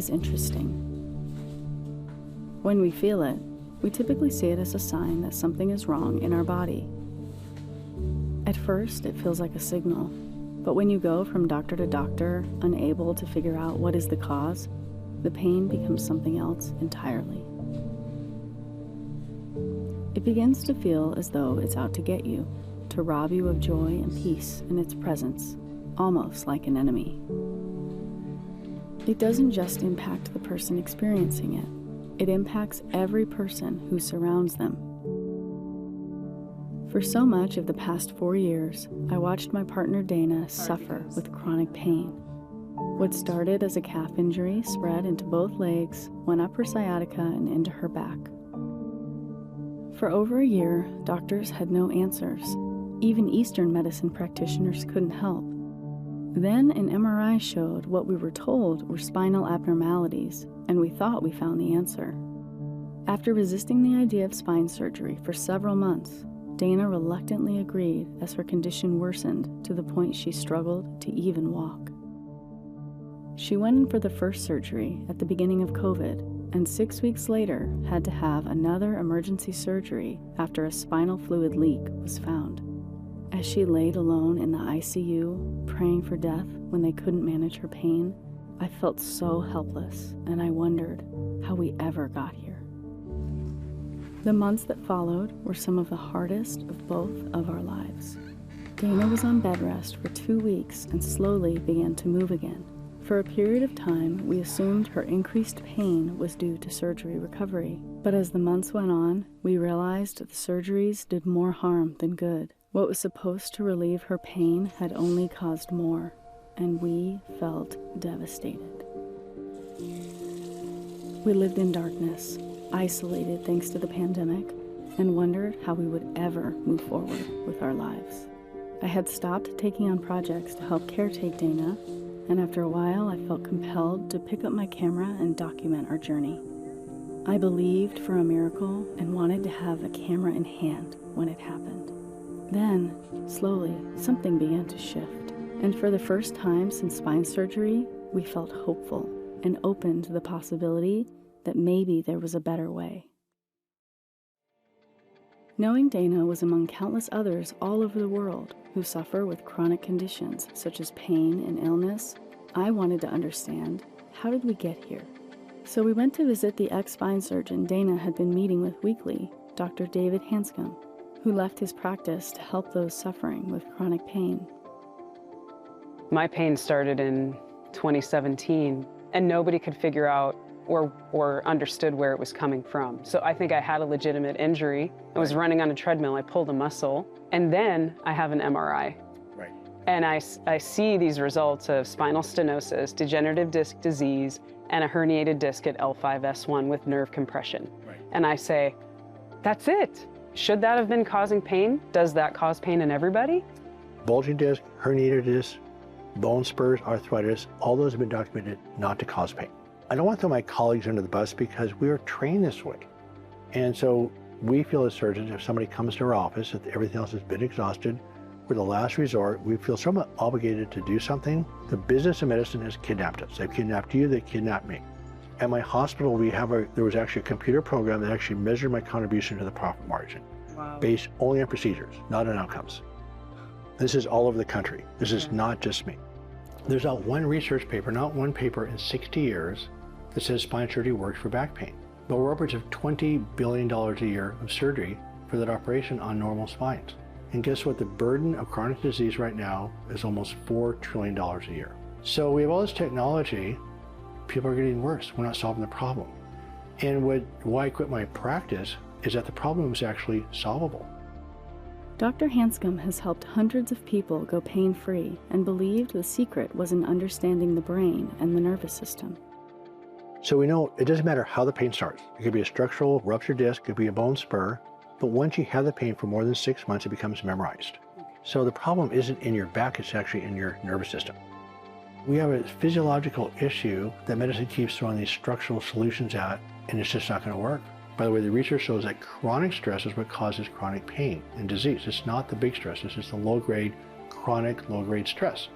is interesting. When we feel it, we typically see it as a sign that something is wrong in our body. At first, it feels like a signal, but when you go from doctor to doctor, unable to figure out what is the cause, the pain becomes something else entirely. It begins to feel as though it's out to get you, to rob you of joy and peace in its presence, almost like an enemy. It doesn't just impact the person experiencing it. It impacts every person who surrounds them. For so much of the past 4 years, I watched my partner Dana suffer with chronic pain. What started as a calf injury spread into both legs, went up her sciatica and into her back. For over a year, doctors had no answers. Even Eastern medicine practitioners couldn't help. Then an MRI showed what we were told were spinal abnormalities, and we thought we found the answer. After resisting the idea of spine surgery for several months, Dana reluctantly agreed as her condition worsened to the point she struggled to even walk. She went in for the first surgery at the beginning of COVID, and 6 weeks later had to have another emergency surgery after a spinal fluid leak was found. As she laid alone in the ICU, praying for death when they couldn't manage her pain, I felt so helpless, and I wondered how we ever got here. The months that followed were some of the hardest of both of our lives. Dana was on bed rest for 2 weeks and slowly began to move again. For a period of time, we assumed her increased pain was due to surgery recovery. But as the months went on, we realized the surgeries did more harm than good. What was supposed to relieve her pain had only caused more, and we felt devastated. We lived in darkness, isolated thanks to the pandemic, and wondered how we would ever move forward with our lives. I had stopped taking on projects to help caretake Dana, and after a while I felt compelled to pick up my camera and document our journey. I believed for a miracle and wanted to have a camera in hand when it happened. Then, slowly, something began to shift, and for the first time since spine surgery, we felt hopeful and open to the possibility that maybe there was a better way. Knowing Dana was among countless others all over the world who suffer with chronic conditions such as pain and illness, I wanted to understand, how did we get here? So we went to visit the ex-spine surgeon Dana had been meeting with weekly, Dr. David Hanscom, who left his practice to help those suffering with chronic pain. My pain started in 2017, and nobody could figure out or understood where it was coming from. So I think I had a legitimate injury. I was running on a treadmill, I pulled a muscle, and then I have an MRI. Right. And I see these results of spinal stenosis, degenerative disc disease, and a herniated disc at L5-S1 with nerve compression. Right. And I say, that's it. Should that have been causing pain? Does that cause pain in everybody? Bulging disc, herniated disc, bone spurs, arthritis, all those have been documented not to cause pain. I don't want to throw my colleagues under the bus because we are trained this way. And so we feel as surgeons, if somebody comes to our office, if everything else has been exhausted, we're the last resort, we feel somewhat obligated to do something. The business of medicine has kidnapped us. They've kidnapped you, they kidnapped me. At my hospital, there was actually a computer program that actually measured my contribution to the profit margin. Wow. Based only on procedures, not on outcomes. This is all over the country. This is not just me. There's not one research paper, not one paper in 60 years that says spine surgery works for back pain. But we're upwards of $20 billion a year of surgery for that operation on normal spines. And guess what? The burden of chronic disease right now is almost $4 trillion a year. So we have all this technology, people are getting worse. We're not solving the problem. And why I quit my practice is that the problem is actually solvable. Dr. Hanscom has helped hundreds of people go pain-free and believed the secret was in understanding the brain and the nervous system. So we know it doesn't matter how the pain starts. It could be a structural ruptured disc, it could be a bone spur, but once you have the pain for more than 6 months, it becomes memorized. So the problem isn't in your back, it's actually in your nervous system. We have a physiological issue that medicine keeps throwing these structural solutions at, and it's just not going to work. By the way, the research shows that chronic stress is what causes chronic pain and disease. It's not the big stress, it's just the low-grade, chronic, low-grade stress.